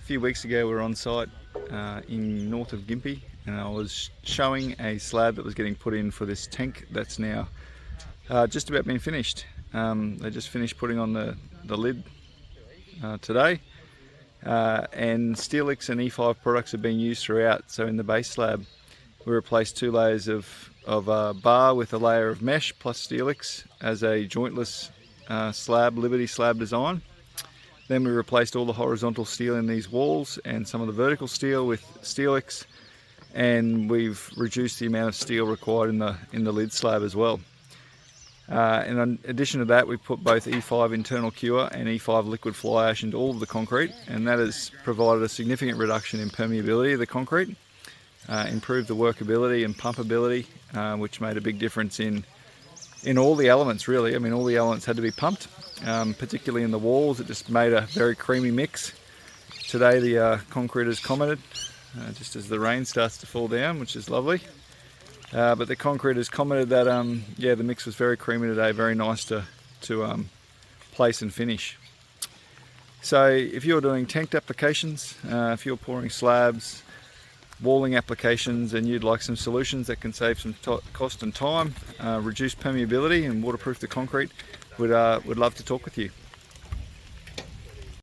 few weeks ago we were on site in north of Gympie, and I was showing a slab that was getting put in for this tank that's now just about been finished. They just finished putting on the lid today, and SteelX and E5 products have been used throughout. So in the base slab we replaced 2 layers of bar with a layer of mesh plus SteelX as a jointless slab, Liberty slab design. Then we replaced all the horizontal steel in these walls and some of the vertical steel with SteelX, and we've reduced the amount of steel required in the lid slab as well. And in addition to that, we put both E5 internal cure and E5 liquid fly ash into all of the concrete, and that has provided a significant reduction in permeability of the concrete, improved the workability and pumpability, which made a big difference in all the elements really. I mean, all the elements had to be pumped, particularly in the walls. It just made a very creamy mix. Today the concrete is commented just as the rain starts to fall down, which is lovely. But the concrete has commented that yeah, the mix was very creamy today, very nice to place and finish. So if you're doing tanked applications, if you're pouring slabs, walling applications, and you'd like some solutions that can save some cost and time, reduce permeability and waterproof the concrete, we'd love to talk with you.